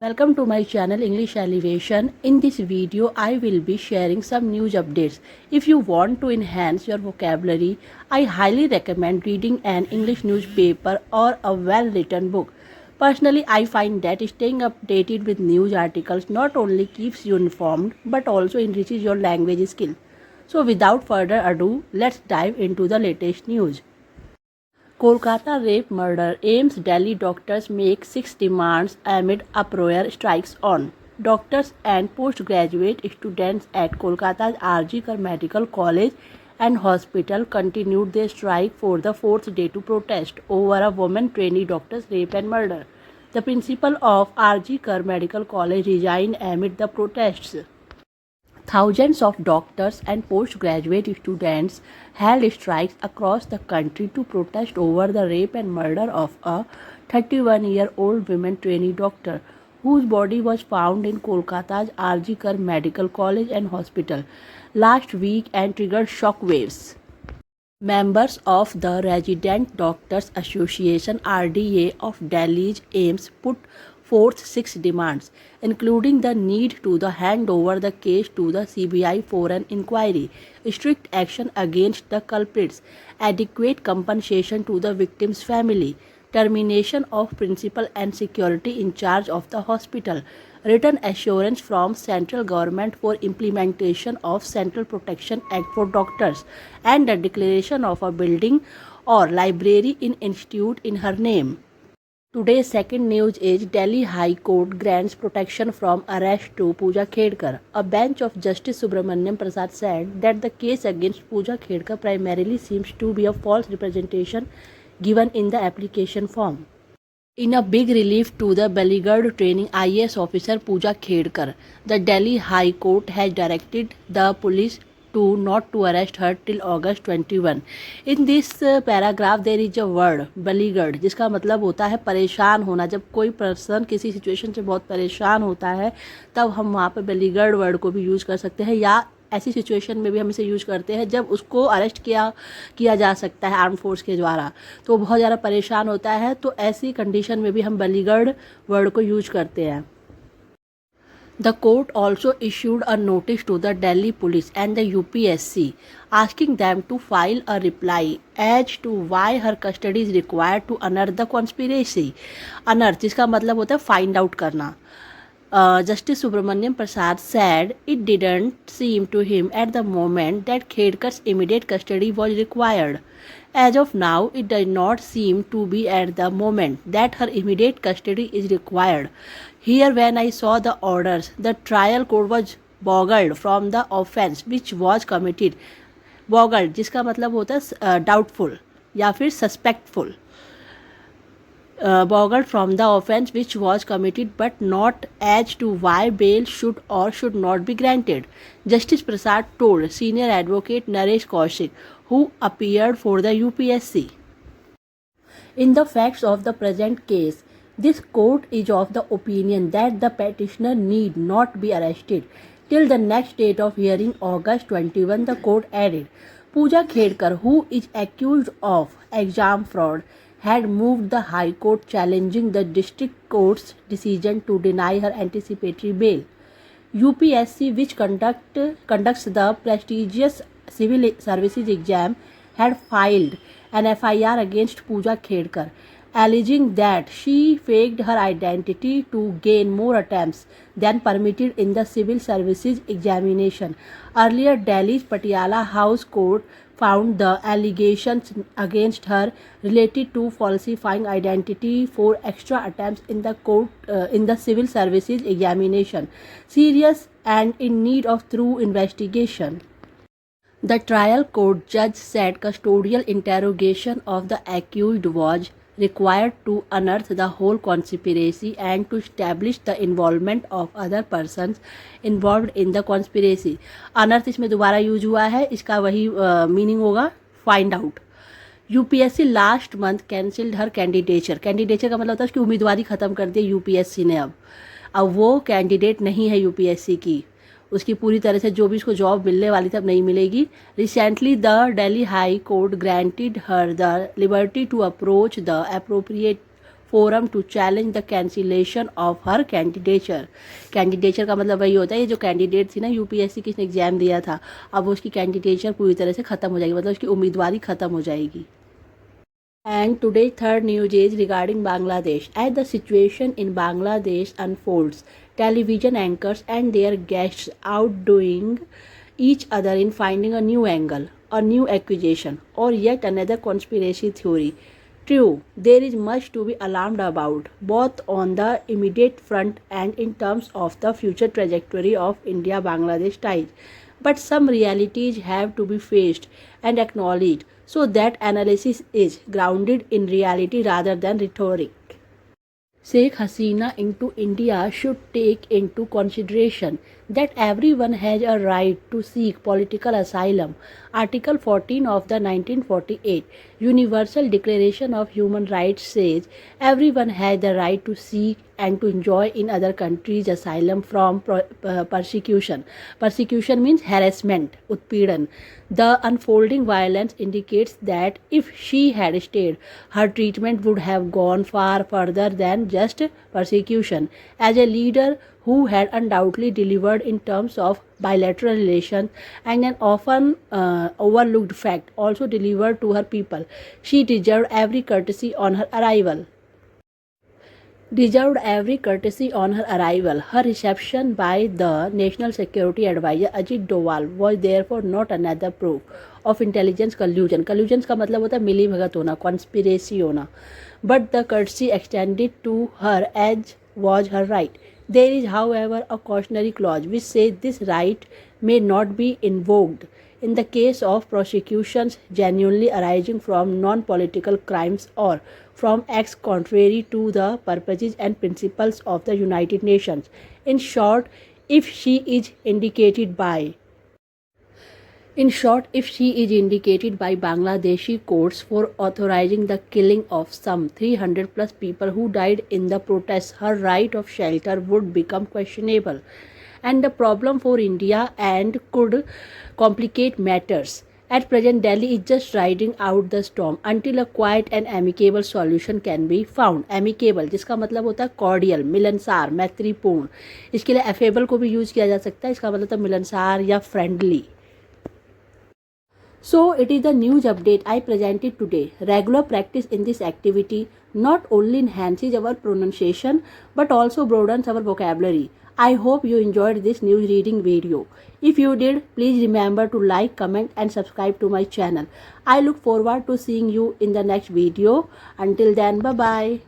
Welcome to my channel English Elevation. In this video, I will be sharing some news updates. If you want to enhance your vocabulary, I highly recommend reading an English newspaper or a well-written book. Personally, I find that staying updated with news articles not only keeps you informed but also enriches your language skill. So without further ado, let's dive into the latest news. Kolkata rape murder, AIIMS Delhi doctors make 6 demands amid uproar, strikes on. Doctors and postgraduate students at Kolkata's RG Kar Medical College and Hospital continued their strike for the fourth day to protest over a woman trainee doctor's rape and murder. The principal of RG Kar Medical College resigned amid the protests. Thousands of doctors and postgraduate students held strikes across the country to protest over the rape and murder of a 31-year-old woman trainee doctor whose body was found in Kolkata's RG Kar Medical College and Hospital last week and triggered shockwaves. Members of the Resident Doctors Association (RDA) of Delhi's AIIMS put forth 6 demands, including the need to hand over the case to the CBI for an inquiry, strict action against the culprits, adequate compensation to the victim's family, termination of principal and security in charge of the hospital, written assurance from central government for implementation of Central Protection Act for doctors, and the declaration of a building or library in institute in her name. Today's second news is Delhi High Court grants protection from arrest to Pooja Khedkar. A bench of Justice Subramaniam Prasad said that the case against Pooja Khedkar primarily seems to be a false representation given in the application form. In a big relief to the beleaguered training IAS officer Pooja Khedkar, the Delhi High Court has directed the police not to arrest her till August 21. In this paragraph there is a word beleaguered, जिसका मतलब होता है परेशान होना. जब कोई person किसी situation से बहुत परेशान होता है तब हम वहाँ पे beleaguered वर्ड को भी यूज़ कर सकते हैं, या ऐसी सिचुएशन में भी हम इसे यूज़ करते हैं जब उसको अरेस्ट किया जा सकता है आर्म फोर्स के द्वारा, तो बहुत ज़्यादा परेशान होता है, तो ऐसी कंडीशन में भी हम beleaguered वर्ड को यूज करते हैं. The court also issued a notice to the Delhi police and the UPSC asking them to file a reply as to why her custody is required to unearth the conspiracy. Unearth जिसका मतलब होता है find out करना. Justice Subramaniam Prasad said it didn't seem to him at the moment that Khedkar's immediate custody was required. As of now, it does not seem to be at the moment that her immediate custody is required. Here, when I saw the orders, the trial court was boggled from the offence which was committed. Boggled जिसका मतलब होता है doubtful या फिर suspectful. Boggled from the offence which was committed but not as to why bail should or should not be granted, Justice Prasad told senior advocate Naresh Kaushik, who appeared for the UPSC. In the facts of the present case, this court is of the opinion that the petitioner need not be arrested till the next date of hearing, August 21, the court added. Pooja Khedkar, who is accused of exam fraud, had moved the High Court challenging the district court's decision to deny her anticipatory bail. UPSC, which conducts the prestigious civil services exam, had filed an FIR against Pooja Khedkar, alleging that she faked her identity to gain more attempts than permitted in the civil services examination. Earlier, Delhi's Patiala House Court found the allegations against her related to falsifying identity for extra attempts in the civil services examination serious and in need of thorough investigation. The trial court judge said custodial interrogation of the accused was required to unearth the whole conspiracy and to establish the involvement of other persons involved in the conspiracy. Unearth इसमें दोबारा use हुआ है, इसका वही meaning होगा find out. UPSC last month cancelled her candidature. Candidature का मतलब होता है उसकी उम्मीदवारी ख़त्म कर दी यूपीएससी ने. अब वो कैंडिडेट नहीं है यूपीएससी की, उसकी पूरी तरह से जो भी उसको जॉब मिलने वाली थी अब नहीं मिलेगी. Recently the Delhi high court granted her the liberty to approach the appropriate forum to challenge the cancellation of her candidature. Candidature का मतलब वही होता है, ये जो कैंडिडेट थी ना यूपीएससी की, इसने एग्जाम दिया था, अब उसकी कैंडिडेचर पूरी तरह से ख़त्म हो जाएगी, मतलब उसकी उम्मीदवारी ख़त्म हो जाएगी. And today's third news is regarding Bangladesh. As the situation in Bangladesh unfolds, television anchors and their guests outdoing each other in finding a new angle, a new accusation, or yet another conspiracy theory. True, there is much to be alarmed about, both on the immediate front and in terms of the future trajectory of India-Bangladesh ties. But some realities have to be faced and acknowledged so that analysis is grounded in reality rather than rhetoric. Sheikh Hasina into India should take into consideration that everyone has a right to seek political asylum. Article 14 of the 1948 Universal Declaration of Human Rights says everyone has the right to seek and to enjoy in other countries asylum from persecution. Persecution means harassment, utpidan. The unfolding violence indicates that if she had stayed, her treatment would have gone far further than just persecution. As a leader who had undoubtedly delivered in terms of bilateral relations and an often overlooked fact, also delivered to her people, she deserved every courtesy on her arrival. Her reception by the National Security Advisor Ajit Doval was therefore not another proof of intelligence collusion. Collusion का मतलब होता है मिली भगत होना, conspiracy होना. But the courtesy extended to her as was her right. There is, however, a cautionary clause which says this right may not be invoked in the case of prosecutions genuinely arising from non-political crimes or from acts contrary to the purposes and principles of the United Nations. In short, if she is indicated by Bangladeshi courts for authorizing the killing of some 300 plus people who died in the protests, her right of shelter would become questionable. And the problem for India and could complicate matters. At present, Delhi is just riding out the storm until a quiet and amicable solution can be found. Amicable जिसका मतलब होता है cordial, मिलनसार, मैत्रीपूर्ण. इसके लिए affable को भी यूज़ किया जा सकता है, इसका मतलब होता है मिलनसार या friendly. So it is the news update I presented today. Regular practice in this activity not only enhances our pronunciation but also broadens our vocabulary. I hope you enjoyed this news reading video. If you did, please remember to like, comment and subscribe to my channel. I look forward to seeing you in the next video. Until then, bye-bye.